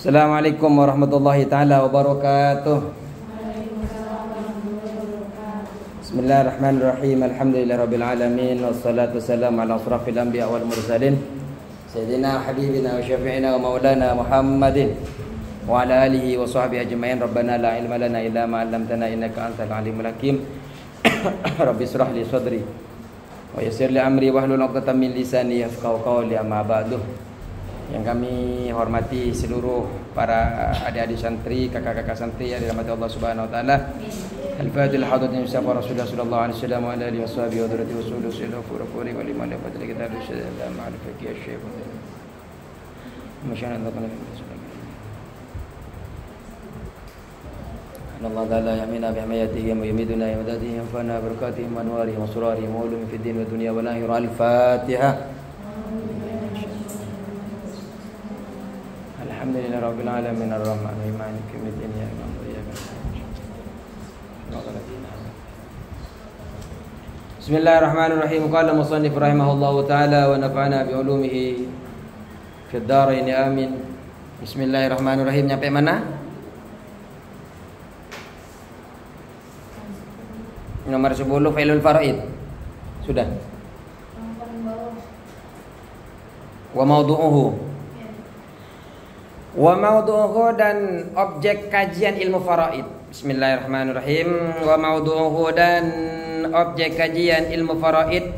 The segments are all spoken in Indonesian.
Assalamualaikum warahmatullahi taala wabarakatuh. Bismillahirrahmanirrahim. Alhamdulillahirabbil alamin wassalatu wassalamu ala asrafil anbiya wal mursalin sayyidina habibina wa syafi'ina wa maulana Muhammadin wa ala alihi wa sahbihi ajma'in. Rabbana la ilma lana illa ma 'allamtana innaka antal alimul hakim. Rabbi israh li sadri wa yassir li amri wahlul 'uqdatam min lisani yafqahu qawli. Amma ba'du. Yang kami hormati seluruh para adik-adik santri, kakak-kakak santri yang dirahmati Allah Subhanahu wa taala. Al-Fatihah hadratin Mustafa Rasulullah sallallahu alaihi wasallam wa ala alihi washabihi wa dzurriyyati wasallam sallallahu alaihi wa liman yafadil kita syada ma'rifati asy-syekh. Masyaallah Allah taala yamina bi himayatihi wa yumiduna bi madadihi wa fana barakatihi wa anwarihi wa surarihi wa ulumi fid din wa dunya wa lahir. Al-Fatihah. Alhamdulillah rabbil alamin arrahmanir rahim maliki yaumiddin iyyaka na'budu wa iyyaka nasta'in. Bismillahirrahmanirrahim. Qala musannif rahimahullahu taala wa nafa'ana bi ulumihi fid dharain amin. Bismillahirrahmanirrahim. Nyampe mana? Nomor 10 Failul Faraid. Sudah. Wa mawdu'uhu. Wa mawdu'uhu dan objek kajian ilmu faraid. Bismillahirrahmanirrahim. Wa mawdu'uhu dan objek kajian ilmu faraid.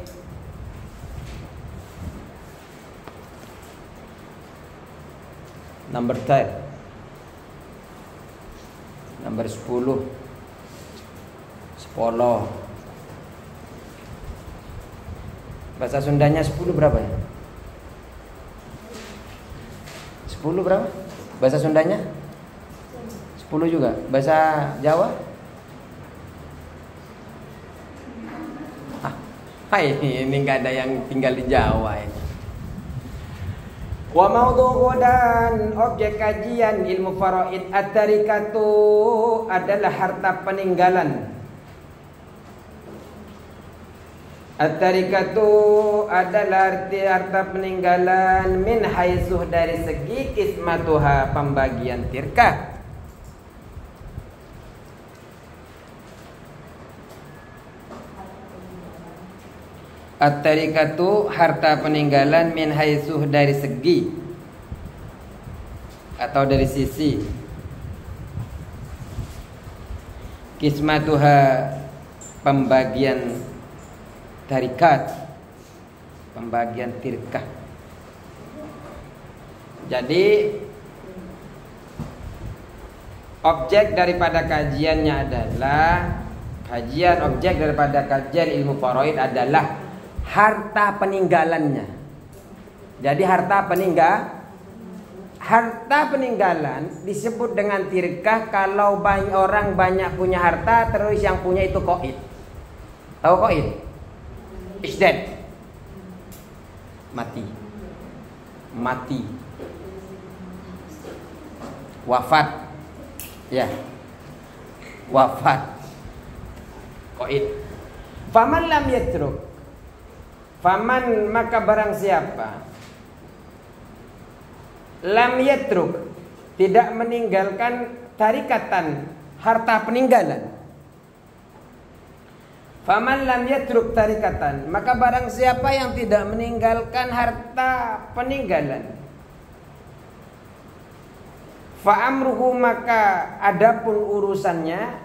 Number 10. Number 10. 10. Bahasa Sundanya 10 berapa ya? 10 berapa? Bahasa Sundanya? 10 juga. Bahasa Jawa? Ini nggak ada yang tinggal di Jawa ini. Wa maudhu'u dan objek kajian ilmu faraid at-tarikatu adalah harta peninggalan. At-tarikatu adalah arti harta peninggalan min haitsu dari segi qismatuha pembagian tirkah. At-tarikatu harta peninggalan min haitsu dari segi atau dari sisi qismatuha pembagian tarikat, pembagian tirkah. Jadi objek daripada kajiannya adalah objek daripada kajian ilmu faraid adalah harta peninggalannya. Jadi harta peninggalan disebut dengan tirkah kalau orang banyak punya harta terus yang punya itu qaid. Tahu qaid? Isdad. Mati. Wafat. Ya. Wafat. Qaid. Faman lam yatruk. Faman maka barang siapa lam yatruk tidak meninggalkan tarikatan harta peninggalan. Faman lam yatruk tarikatan maka barang siapa yang tidak meninggalkan harta peninggalan. Fa amruhu maka adapun urusannya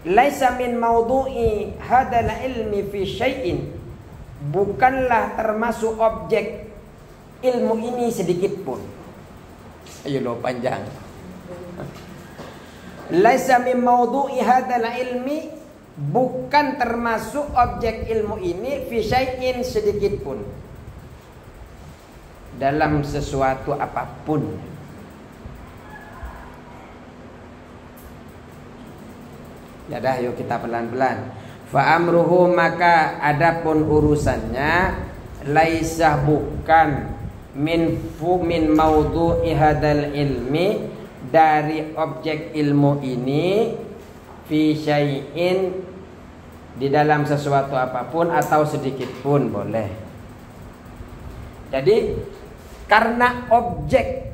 laisa min maudhu'i hadal ilmi fi syai'in bukanlah termasuk objek ilmu ini sedikit pun. Ayo lo panjang. Laisa min maudhu'i hadzal ilmi bukan termasuk objek ilmu ini fi syai'in sedikit pun dalam sesuatu apapun. Ya dah yuk kita pelan-pelan. Fa amruhu maka adapun urusannya laisa bukan min maudhu'i hadzal ilmi dari objek ilmu ini fi syai'in di dalam sesuatu apapun atau sedikit pun boleh. Jadi karena objek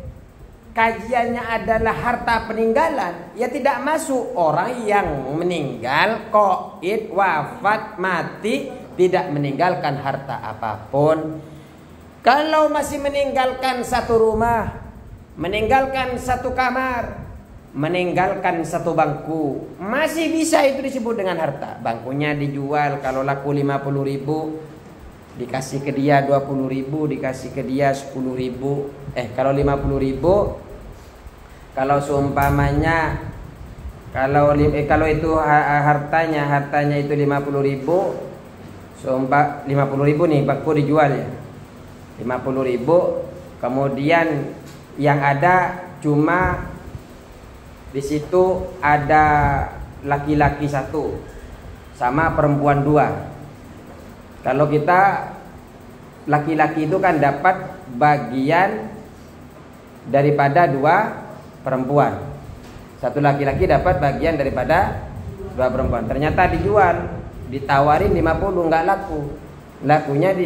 kajiannya adalah harta peninggalan, ya tidak masuk orang yang meninggal, qaid, wafat, mati, tidak meninggalkan harta apapun. Kalau masih meninggalkan satu rumah, meninggalkan satu kamar, meninggalkan satu bangku, masih bisa itu disebut dengan harta. Bangkunya dijual, kalau laku 50.000, dikasih ke dia 20.000, dikasih ke dia 10.000. Kalau 50.000, kalau seumpamanya kalau itu hartanya itu 50.000, seumpama 50.000 nih bangku dijual ya, 50.000, kemudian yang ada cuma di situ ada laki-laki 1 sama perempuan 2. Kalau kita laki-laki itu kan dapat bagian daripada 2 perempuan. 1 laki-laki dapat bagian daripada 2 perempuan. Ternyata dijual, ditawarin 50, nggak laku. Lakunya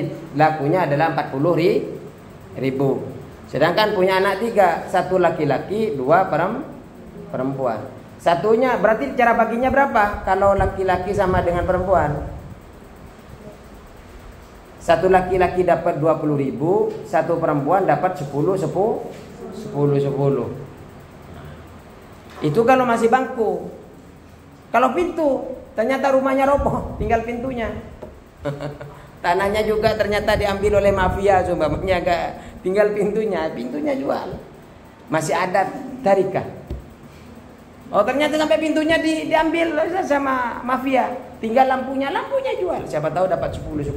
adalah 40.000. Sedangkan punya anak 3, 1 laki-laki, 2 perempuan. Satunya berarti cara baginya berapa? Kalau laki-laki sama dengan perempuan, 1 laki-laki dapat 20.000, 1 perempuan dapat 10. Itu kalau masih bangku. Kalau pintu, ternyata rumahnya roboh, tinggal pintunya. Tanahnya juga ternyata diambil oleh mafia, umpamanya tinggal pintunya jual. Masih ada tarikah. Oh ternyata sampai pintunya diambil sama mafia, tinggal lampunya jual. Siapa tahu dapat 10.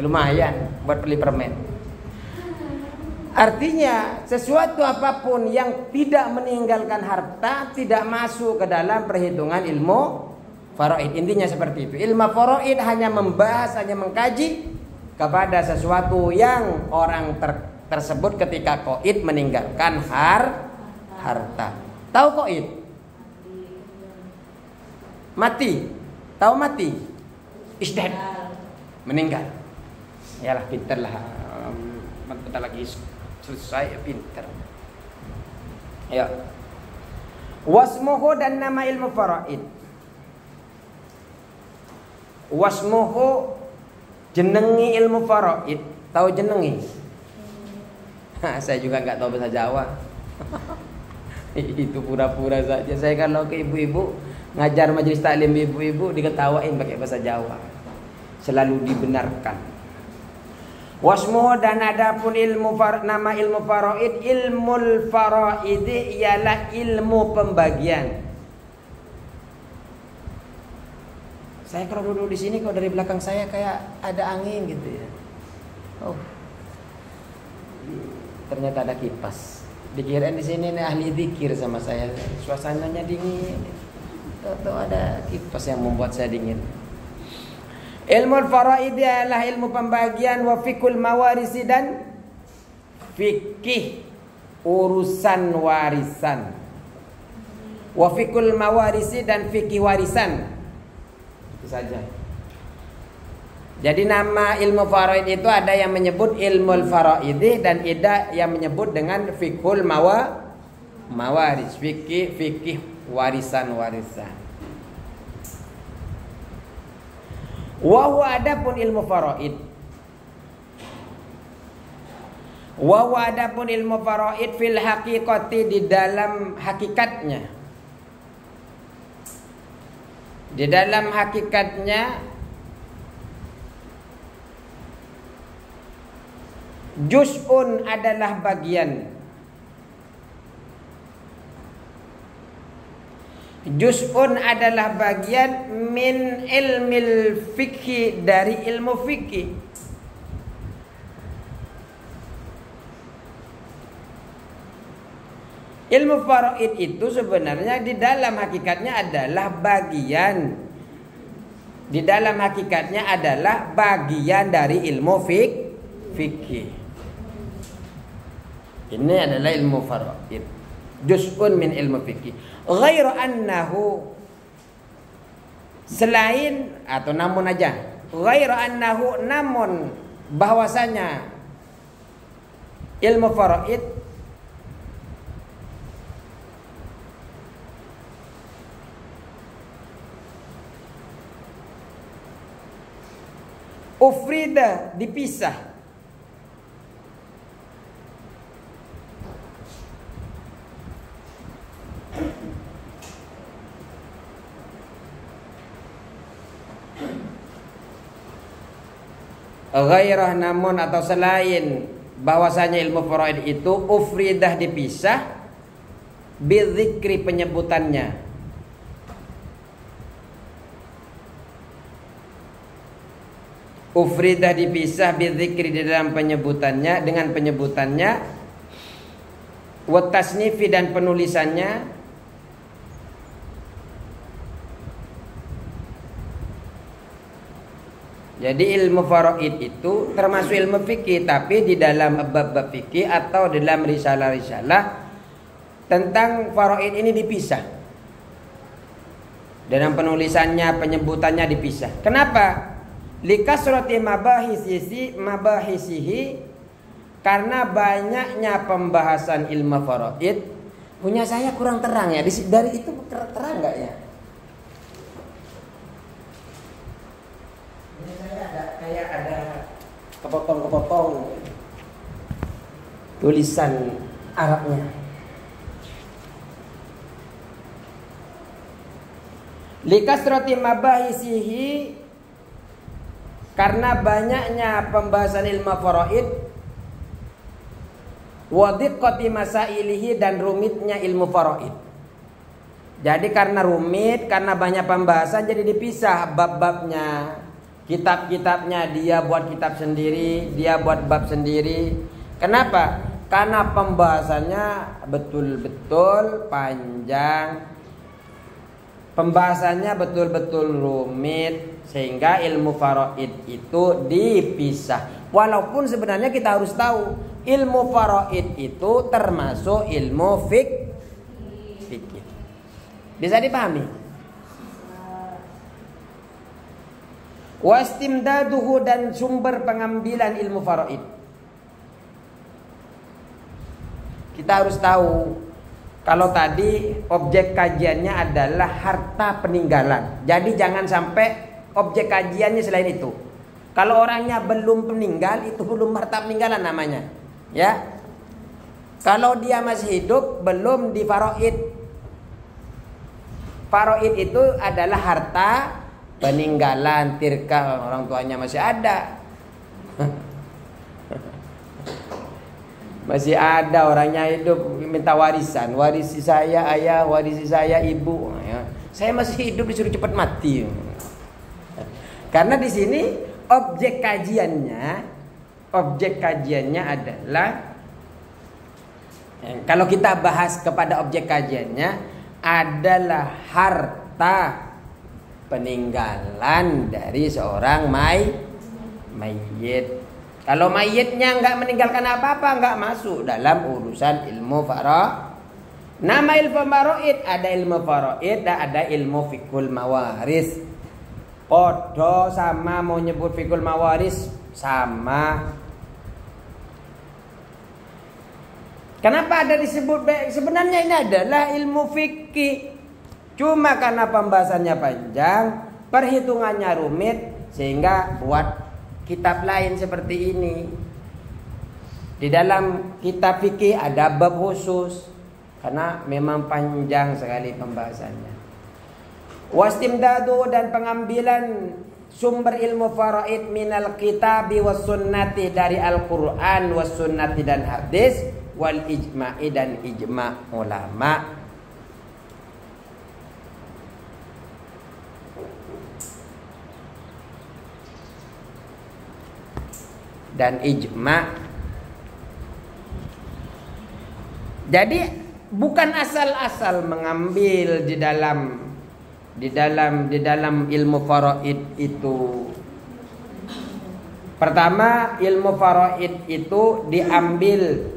Lumayan buat beli permen. Artinya sesuatu apapun yang tidak meninggalkan harta tidak masuk ke dalam perhitungan ilmu faraid. Intinya seperti itu. Ilmu faraid hanya membahas, hanya mengkaji kepada sesuatu yang orang tersebut ketika qaid meninggalkan harta. Tahu qaid? Mati. Tahu mati? Isdad. Meninggal. Yalah pinter lah. Bentar lagi selesai pinter. Ya. Wasmuhu dan nama ilmu faraid. Wasmuhu jenengi ilmu faraid. Tahu jenengi? Saya juga nggak tahu bahasa Jawa. Itu pura-pura saja. Saya kalau ke ibu-ibu ngajar majelis taklim ibu-ibu diketawain pakai bahasa Jawa. Selalu dibenarkan. Wasmuhu dan adapun nama ilmu faraid, ilmul faraid ialah ilmu pembagian. Saya kalau duduk di sini kok dari belakang saya kayak ada angin gitu ya. Oh. Ternyata ada kipas. Dikirain di sini nih ahli zikir sama saya. Suasananya dingin. Tahu ada kipas yang membuat saya dingin. Ilmu faraid adalah ilmu pembagian wa fikul mawarisi dan fikih urusan warisan. Wa fikul mawarisi dan fikih warisan. Itu saja. Jadi nama ilmu faraid itu ada yang menyebut ilmu faraidi dan ada yang menyebut dengan fikul mawaris, fikih warisan. Wa huwa adapun ilmu faraid. Wa huwa adapun ilmu faraid fil haqiqati di dalam hakikatnya. Di dalam hakikatnya juz'un adalah bagian. Juz'un adalah bagian min ilmil fikhi dari ilmu fikih. Ilmu faraid itu sebenarnya di dalam hakikatnya adalah bagian. Di dalam hakikatnya adalah bagian dari ilmu fikih. Ini adalah ilmu faraid. Juz'un min ilmu fikih. Ghairu annahu, selain atau namun aja. Ghairu annahu, namun bahwasanya ilmu faraid ufrida dipisah. Ghairah namun atau selain bahwasanya ilmu faraid itu ufridah dipisah bidzikri penyebutannya. Ufridah dipisah bidzikri di dalam penyebutannya dengan penyebutannya wa tasnifi dan penulisannya. Jadi ilmu faraid itu termasuk ilmu fikih, tapi di dalam bab-bab fikih atau dalam risalah-risalah tentang faraid ini dipisah. Dalam penulisannya, penyebutannya dipisah. Kenapa? Likasrati mabahisihi, karena banyaknya pembahasan ilmu faraid. Punya saya kurang terang ya. Dari itu terang enggak ya? Kayak ada kepotong-kepotong tulisan Arabnya. Likasrati mabahisihi, karena banyaknya pembahasan ilmu faraid, wa diqqati masailihi, dan rumitnya ilmu faraid. Jadi karena rumit, karena banyak pembahasan, jadi dipisah bab-babnya. Kitab-kitabnya dia buat kitab sendiri, dia buat bab sendiri. Kenapa? Karena pembahasannya betul-betul panjang, pembahasannya betul-betul rumit, sehingga ilmu faraid itu dipisah. Walaupun sebenarnya kita harus tahu ilmu faraid itu termasuk ilmu fikih. Bisa dipahami? Wastimdaduhu, dan sumber pengambilan ilmu faraid. Kita harus tahu, kalau tadi objek kajiannya adalah harta peninggalan. Jadi jangan sampai objek kajiannya selain itu. Kalau orangnya belum meninggal, itu belum harta peninggalan namanya. Ya. Kalau dia masih hidup, belum di faraid. Faraid itu adalah harta peninggalan, tirkah, orang tuanya masih ada. Masih ada orangnya hidup minta warisan, warisi saya ayah, warisi saya ibu. Saya masih hidup disuruh cepat mati. Karena di sini objek kajiannya adalah, kalau kita bahas kepada objek kajiannya adalah harta peninggalan dari seorang mayit. Kalau mayitnya nggak meninggalkan apa-apa, nggak masuk dalam urusan ilmu faraid. Nama ilmu faraid, ada ilmu faraid dan ada ilmu fikul mawaris. Podo sama, mau nyebut fikul mawaris sama. Kenapa ada disebut? Sebenarnya ini adalah ilmu fikih. Cuma karena pembahasannya panjang, perhitungannya rumit, sehingga buat kitab lain seperti ini. Di dalam kitab fikih ada bab khusus, karena memang panjang sekali pembahasannya. Wastimdadu, dan pengambilan sumber ilmu faraid minal kitabi was sunnati, dari Al-Quran was sunnati dan hadis, wal ijma'i, dan ijma' ulama. Dan ijma'. Jadi bukan asal-asal mengambil di dalam ilmu faraid itu. Pertama, ilmu faraid itu diambil,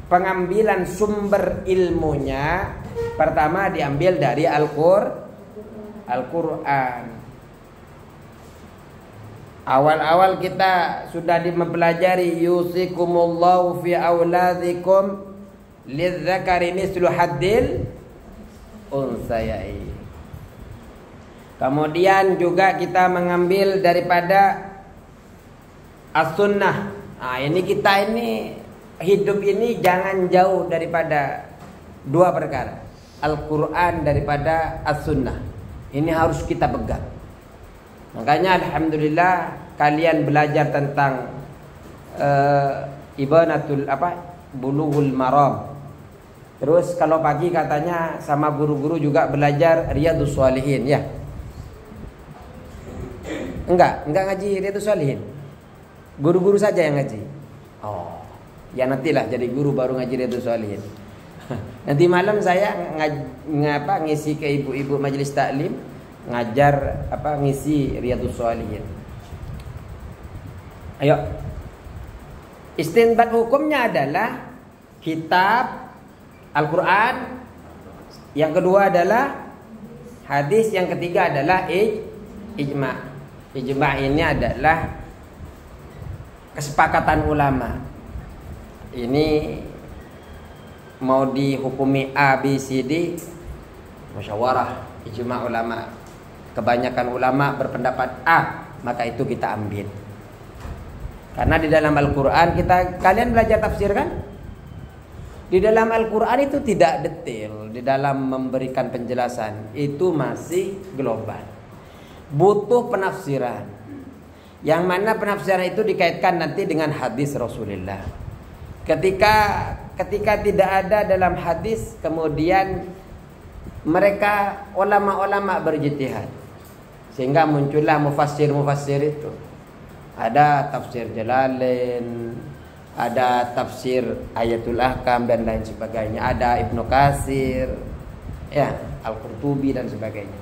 pengambilan sumber ilmunya pertama diambil dari Al-Qur'an. Awal-awal kita sudah mempelajari yusikumullahu fi auladikum lidzakari mislu haddil unsayai. Kemudian juga kita mengambil daripada as-sunnah. Nah, ini kita ini hidup ini jangan jauh daripada dua perkara, Al-Quran daripada as-sunnah. Ini harus kita pegang. Makanya alhamdulillah kalian belajar tentang ibanatul bulughul maram. Terus kalau pagi katanya sama guru-guru juga belajar Riyadhus Shalihin ya. Enggak ngaji Riyadhus Shalihin. Guru-guru saja yang ngaji. Oh, ya nantilah jadi guru baru ngaji Riyadhus Shalihin. Nanti malam saya ngisi ke ibu-ibu majelis taklim, ngajar ngisi Riyadhus Shalihin. Ayo. Istinbat hukumnya adalah kitab Al-Quran, yang kedua adalah hadis, yang ketiga adalah ijma'. Ijma' ini adalah kesepakatan ulama. Ini mau dihukumi A, B, C, D, musyawarah, ijma' ulama. Kebanyakan ulama berpendapat A, maka itu kita ambil. Karena di dalam Al-Quran kalian belajar tafsir kan? Di dalam Al-Quran itu tidak detail, di dalam memberikan penjelasan itu masih global. Butuh penafsiran. Yang mana penafsiran itu dikaitkan nanti dengan hadis Rasulullah. Ketika tidak ada dalam hadis, kemudian mereka ulama-ulama berjitihad, sehingga muncullah mufassir-mufassir itu. Ada tafsir Jalalain, ada tafsir Ayatul Ahkam dan lain sebagainya, ada Ibnu Katsir, ya, Al-Qurtubi dan sebagainya.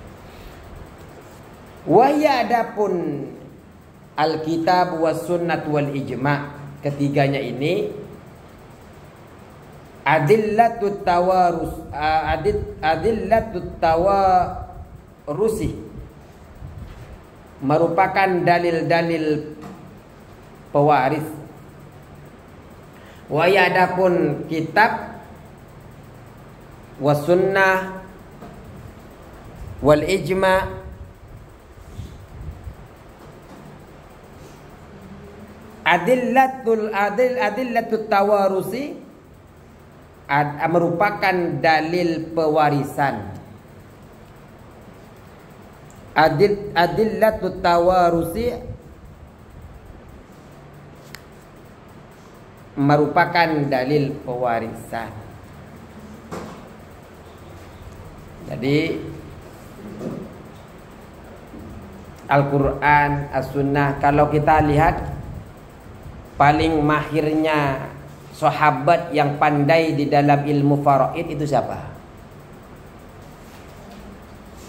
Wahya adapun Al-Kitab was Sunnah wal Ijma', ketiganya ini adillatut tawarusi, merupakan dalil-dalil pewaris. Wa adapun kitab was sunnah wal ijma' adillatut tawarusi, merupakan dalil pewarisan. Adillatut tawarusi merupakan dalil pewarisan. Jadi Al-Quran, As-Sunnah, kalau kita lihat paling mahirnya sahabat yang pandai di dalam ilmu faraid itu siapa?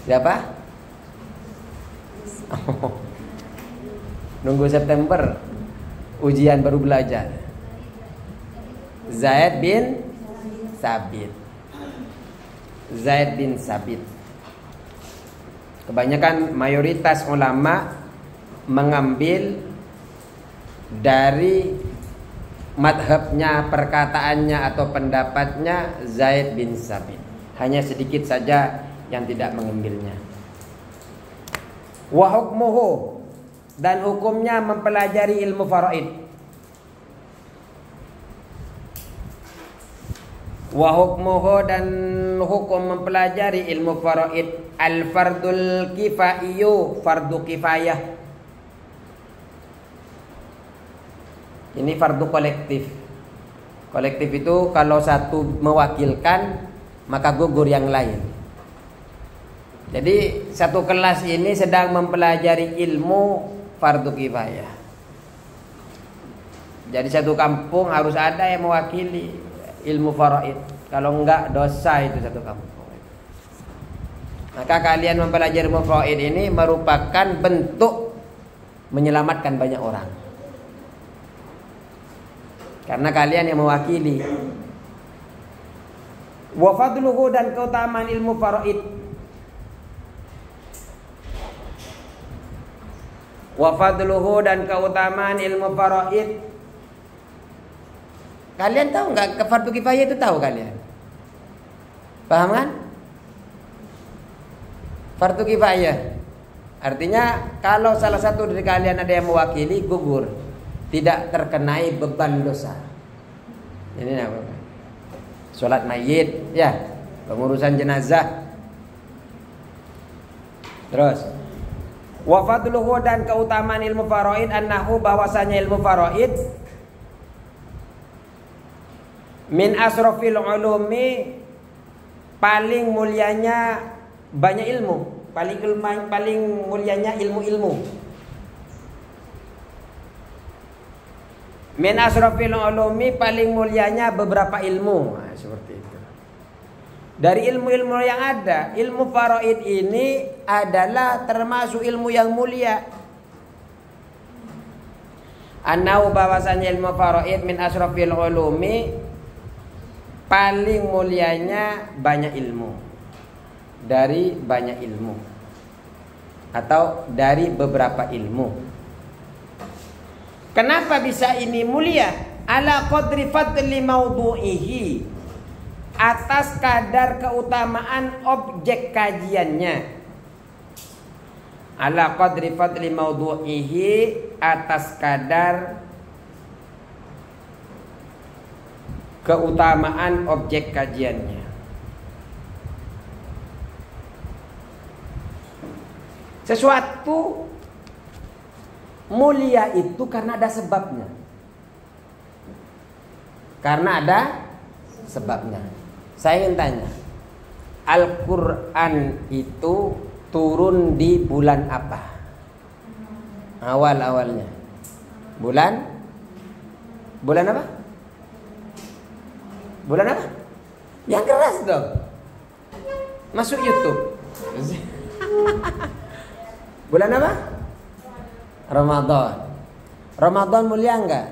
Siapa? Nunggu September ujian baru belajar. Zaid bin Sabit. Kebanyakan mayoritas ulama mengambil dari madhabnya, perkataannya atau pendapatnya Zaid bin Sabit. Hanya sedikit saja yang tidak mengambilnya. Wa hukmuhu, dan hukumnya mempelajari ilmu faraid. Wa hukmuhu, dan hukum mempelajari ilmu faraid. Al-fardul kifaiyu, fardu kifayah. Ini fardu kolektif. Kolektif itu kalau satu mewakilkan maka gugur yang lain. Jadi satu kelas ini sedang mempelajari ilmu fardu kifayah. Jadi satu kampung harus ada yang mewakili ilmu faraid. Kalau enggak dosa itu satu kampung. Maka kalian mempelajari ilmu faraid ini merupakan bentuk menyelamatkan banyak orang. Karena kalian yang mewakili. Wa fadluhu, dan keutamaan ilmu faraid. Wa fadluhu, dan keutamaan ilmu faraid. Kalian tahu nggak fardu kifayah itu, tahu kalian? Paham kan? Fardu kifayah artinya kalau salah satu dari kalian ada yang mewakili, gugur, tidak terkenai beban dosa. Ini apa? Salat mayit, ya, pengurusan jenazah. Terus, wa fadluhu, dan keutamaan ilmu faraid, annahu, bahwasanya ilmu faraid min asrafil ulumi, paling mulianya banyak ilmu, paling mulianya ilmu-ilmu. Min asrafil ulumi, paling mulianya beberapa ilmu. Nah, seperti itu. Dari ilmu-ilmu yang ada, ilmu faraid ini adalah termasuk ilmu yang mulia. Annahu, bahwasanya ilmu faraid min asrafil ulumi, paling mulianya banyak ilmu. Dari banyak ilmu atau dari beberapa ilmu. Kenapa bisa ini mulia? Ala qadri fadli maudu'ihi, atas kadar keutamaan objek kajiannya. Ala qadri fadli maudu'ihi, atas kadar keutamaan objek kajiannya. Sesuatu mulia itu karena ada sebabnya. Karena ada sebabnya. Saya ingin tanya, Al-Quran itu turun di bulan apa? Awal-awalnya bulan apa? Bulan apa? Yang keras dong. Masuk YouTube. Bulan apa? Ramadan. Ramadan mulia enggak?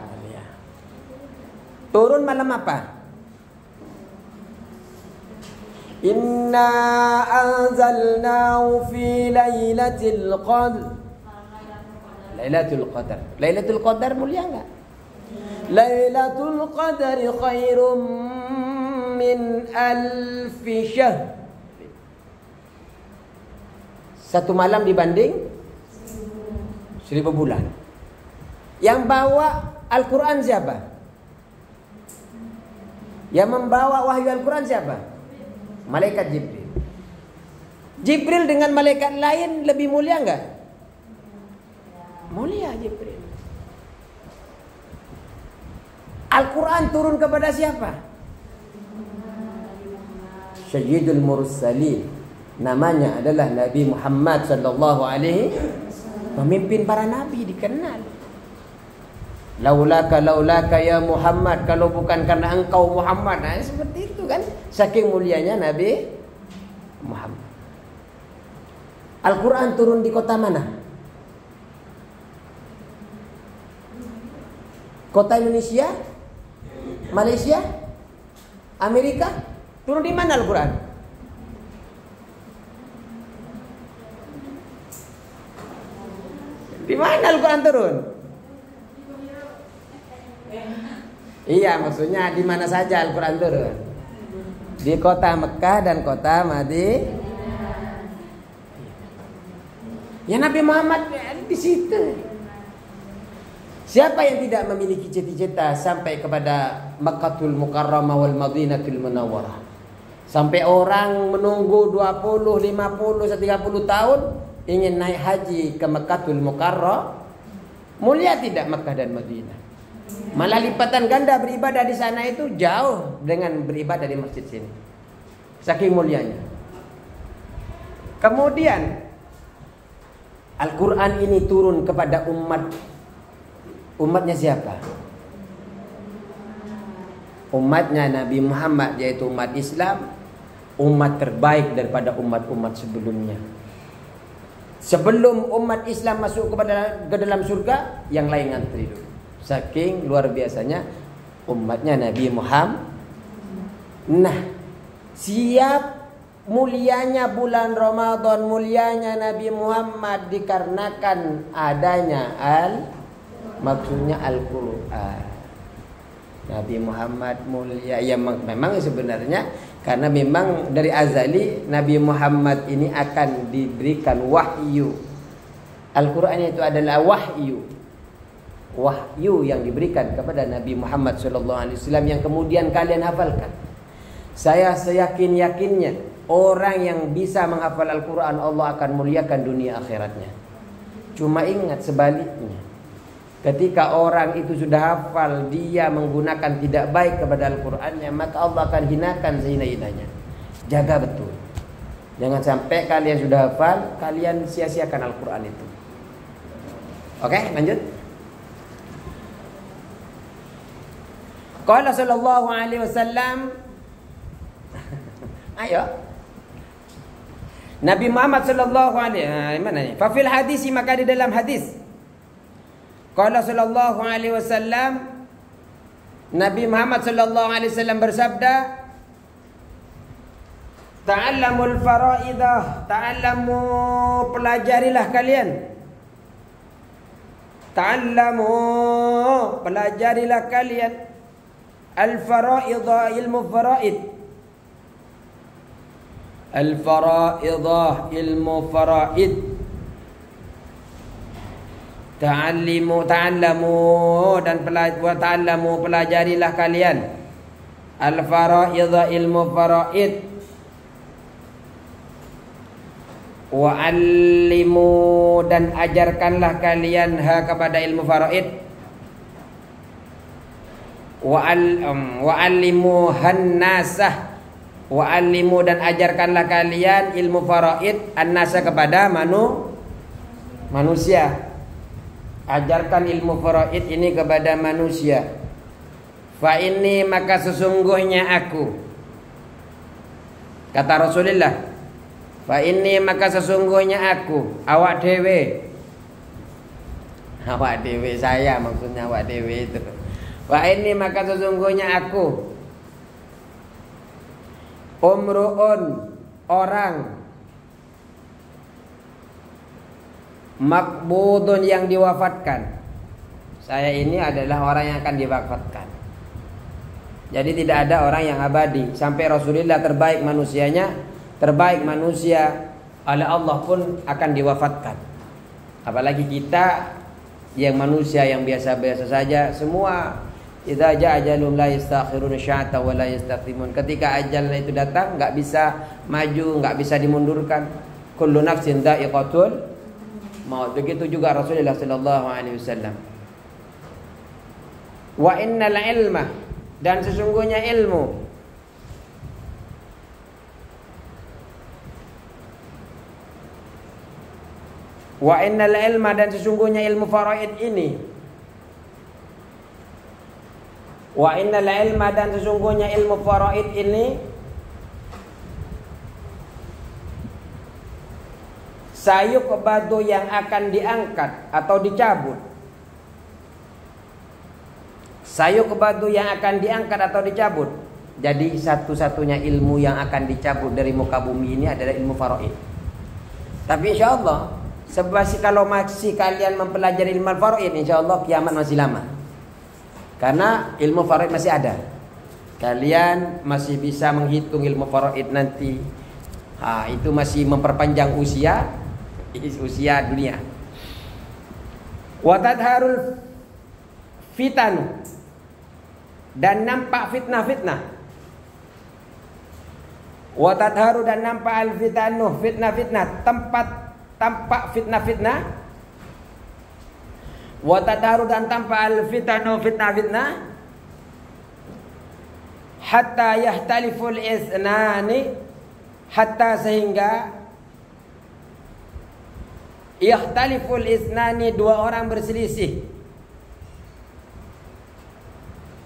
Mulia. Turun malam apa? Inna anzalnahu fi lailatul qadr. Lailatul qadar. Lailatul qadar mulia enggak? Lailatul qadri khairum min alfi syahr. Satu malam dibanding 1000 bulan. Yang bawa Al-Quran siapa? Yang membawa wahyu Al-Quran siapa? Malaikat Jibril. Jibril dengan malaikat lain lebih mulia enggak? Mulia Jibril. Al-Quran turun kepada siapa? Sayyidul Mursalin. Namanya adalah Nabi Muhammad sallallahu alaihi, pemimpin para nabi, dikenal. Laulaka ya Muhammad, kalau bukan karena engkau Muhammad. Nah, seperti itu kan, saking mulianya Nabi Muhammad. Al-Quran turun di kota mana? Kota Indonesia? Malaysia? Amerika? Turun di mana Al-Quran? Di mana Al-Quran turun? Iya, maksudnya di mana saja Al-Quran turun? Di kota Mekah dan kota Madinah. Ya, Nabi Muhammad di situ. Siapa yang tidak memiliki cita-cita sampai kepada Makkahul Mukarramah wal Madinatul Munawwarah? Sampai orang menunggu 20, 50, 30 tahun ingin naik haji ke Makkahul Mukarramah. Mulia tidak Makkah dan Madinah? Malah lipatan ganda beribadah di sana itu jauh dengan beribadah di masjid sini. Saking mulianya. Kemudian Al-Quran ini turun kepada umatnya siapa? Umatnya Nabi Muhammad, yaitu umat Islam, umat terbaik daripada umat-umat sebelumnya. Sebelum umat Islam masuk ke dalam surga, yang lain ngantri dulu. Saking luar biasanya umatnya Nabi Muhammad. Nah, siap mulianya bulan Ramadan, mulianya Nabi Muhammad dikarenakan adanya maksudnya Al-Quran. Nabi Muhammad mulia, ya memang sebenarnya karena memang dari azali Nabi Muhammad ini akan diberikan wahyu. Al-Quran itu adalah wahyu yang diberikan kepada Nabi Muhammad SAW yang kemudian kalian hafalkan. Saya seyakin-yakinnya orang yang bisa menghafal Al-Quran Allah akan muliakan dunia akhiratnya. Cuma ingat sebaliknya, ketika orang itu sudah hafal, dia menggunakan tidak baik kepada Al-Qurannya, maka Allah akan hinakan sehina-hinanya. Jaga betul. Jangan sampai kalian sudah hafal, kalian sia-siakan Al-Quran itu. Oke, lanjut. Qala sallallahu alaihi wasallam. Ayo. Nabi Muhammad sallallahu alaihi mana ni? Fa fil hadis, maka di dalam hadis qala sallallahu alaihi wasallam, Nabi Muhammad sallallahu alaihi wasallam bersabda, ta'allamul faraidah, ta'allamu, pelajarilah kalian. Ta'allamu, pelajarilah kalian al-faraidah, ilmu faraid. Al-faraidah, ilmu faraid. Ta'allamu dan ta'allamu, pelajarilah kalian al-faraidah, ilmu faraid. Wa'allimu, dan ajarkanlah kalian kepada ilmu faraid. Wa'allimu hannasah, wa'allimu, dan ajarkanlah kalian ilmu faraid an-nasa, kepada manusia. Ajarkan ilmu faraid ini kepada manusia. Fa inni, maka sesungguhnya aku, kata Rasulullah, fa inni, maka sesungguhnya aku, awak dewe, saya maksudnya awak dewe itu. Fa inni, maka sesungguhnya aku, umruun, orang, makbudun, yang diwafatkan. Saya ini adalah orang yang akan diwafatkan. Jadi tidak ada orang yang abadi. Sampai Rasulullah terbaik manusianya, terbaik manusia oleh Allah pun akan diwafatkan. Apalagi kita yang manusia yang biasa-biasa saja, semua idza jaa ajalun la yastakhiruna sya'ata wa la yastaqdimun. Ketika ajalnya itu datang, enggak bisa maju, enggak bisa dimundurkan. Kullu nafsin dha'iqatul maut. Begitu juga Rasulullah sallallahu alaihi wasallam. Wa innal ilma, dan sesungguhnya ilmu, wa innal ilma, dan sesungguhnya ilmu faraid ini, wa innal ilma, dan sesungguhnya ilmu faraid ini, sayuqbadu, yang akan diangkat atau dicabut. Sayuqbadu, yang akan diangkat atau dicabut. Jadi satu-satunya ilmu yang akan dicabut dari muka bumi ini adalah ilmu faraid. Tapi insyaallah, kalau masih kalian mempelajari ilmu faraid, insyaallah kiamat masih lama. Karena ilmu faraid masih ada. Kalian masih bisa menghitung ilmu faraid nanti. Itu masih memperpanjang usia dunia. Wa tadharul fitanu, dan nampak fitnah-fitnah. Wa tadharu, dan nampak al-fitanu, fitnah-fitnah, tampak fitnah-fitnah. Wa tadharu, dan tampak al-fitanu, fitnah-fitnah. Hatta yahtaliful isnani, hatta sehingga yahtaliful isnani, dua orang berselisih.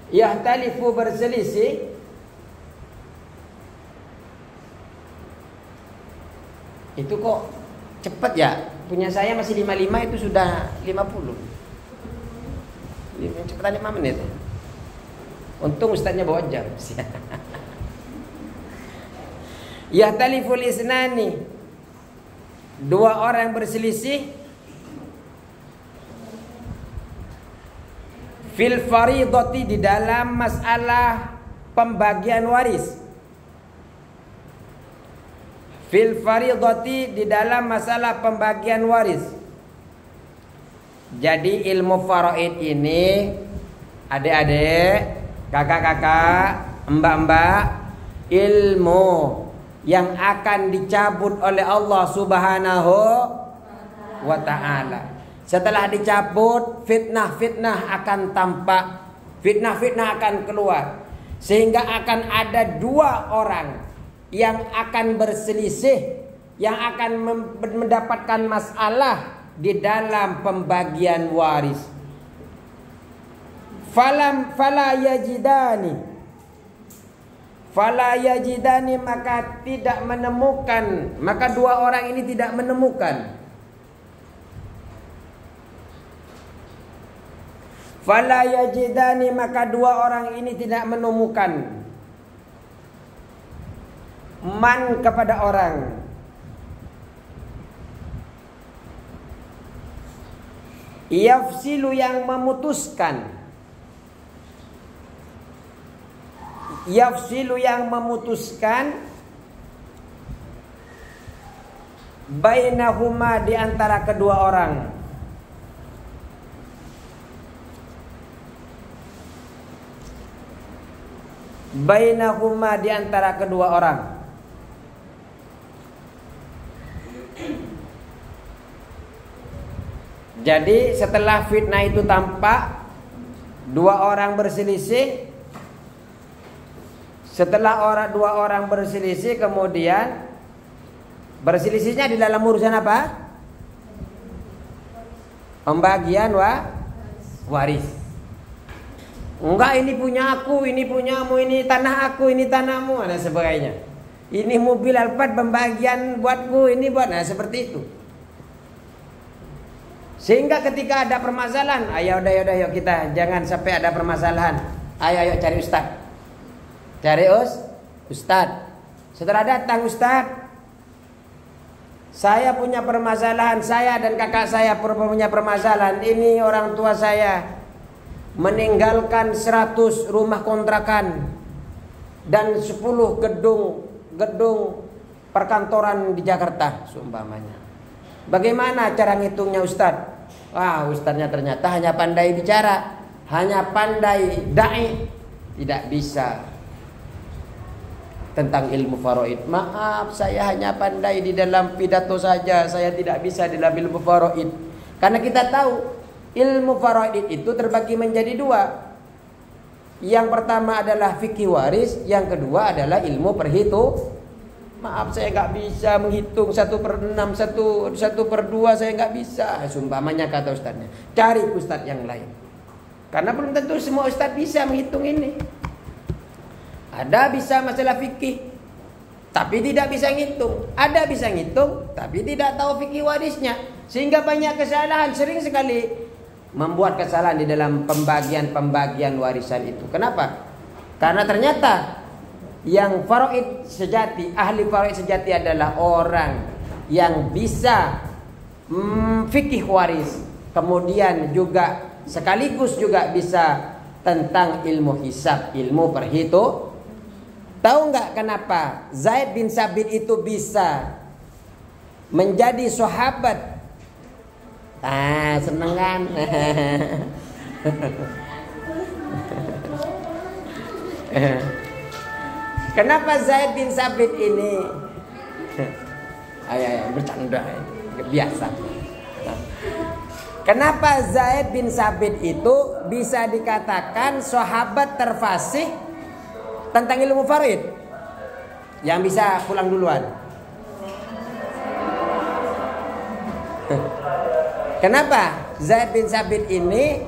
Yahtalifu, berselisih. Itu kok cepat ya? Punya saya masih 55, itu sudah 50. Cepetan 5 menit. Untung ustaznya bawa jam. Yahtaliful isnani, dua orang berselisih fil faridati, di dalam masalah pembagian waris. Fil faridati, di dalam masalah pembagian waris. Jadi ilmu faraid ini, adik-adik, kakak-kakak, mbak-mbak, ilmu yang akan dicabut oleh Allah Subhanahu wa ta'ala. Setelah dicabut, fitnah-fitnah akan tampak, fitnah-fitnah akan keluar, sehingga akan ada dua orang yang akan berselisih, yang akan mendapatkan masalah di dalam pembagian waris. Fala yajidani, maka tidak menemukan, maka dua orang ini tidak menemukan. Fala yajidani, maka dua orang ini tidak menemukan man, kepada orang, yafsilu, yang memutuskan, yafsilu, yang memutuskan, bainahuma, di antara kedua orang. Bainahuma, di antara kedua orang. Jadi setelah fitnah itu tampak, dua orang berselisih. Setelah dua orang berselisih, kemudian berselisihnya di dalam urusan apa? Pembagian waris. Enggak, ini punya aku, ini punyamu, ini tanah aku, ini tanahmu, dan sebagainya. Ini mobil Alphard, pembagian buatku, ini buat, nah seperti itu. Sehingga ketika ada permasalahan, ayo udah kita jangan sampai ada permasalahan. Ayo cari ustaz. Cari ustaz. Setelah datang ustaz, saya punya permasalahan, saya dan kakak saya punya permasalahan. Ini orang tua saya meninggalkan 100 rumah kontrakan dan 10 gedung perkantoran di Jakarta seumpamanya. Bagaimana cara ngitungnya Ustadz? Wah, Ustadznya ternyata hanya pandai bicara, hanya pandai da'i, tidak bisa tentang ilmu faraid. Maaf, saya hanya pandai di dalam pidato saja, saya tidak bisa dalam ilmu faraid. Karena kita tahu ilmu faraid itu terbagi menjadi dua. Yang pertama adalah fikih waris, yang kedua adalah ilmu perhitung. Maaf, saya nggak bisa menghitung 1/6, 1/2, saya nggak bisa. Sumpamanya kata ustadznya, cari ustadz yang lain. Karena belum tentu semua ustadz bisa menghitung ini. Ada bisa masalah fikih, tapi tidak bisa ngitung. Ada bisa ngitung, tapi tidak tahu fikih warisnya. Sehingga banyak kesalahan, sering sekali membuat kesalahan di dalam pembagian warisan itu. Kenapa? Karena ternyata yang faraid sejati, ahli faraid sejati adalah orang yang bisa fikih waris, kemudian juga sekaligus juga bisa tentang ilmu hisab, ilmu perhitung. Tahu nggak kenapa Zaid bin Sabit itu bisa menjadi sahabat? Seneng kan? Kenapa Zaid bin Sabit ini? Ayo bercanda, biasa. Kenapa Zaid bin Sabit itu bisa dikatakan sahabat terfasih tentang ilmu faraid? Yang bisa pulang duluan. Kenapa Zaid bin Sabit ini?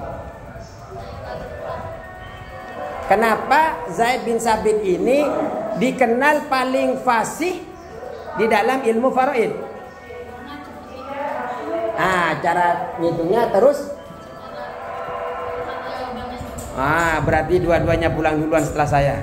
Kenapa Zaid bin Sabit ini dikenal paling fasih di dalam ilmu faraid? Cara ngitungnya terus. Berarti dua-duanya pulang duluan setelah saya.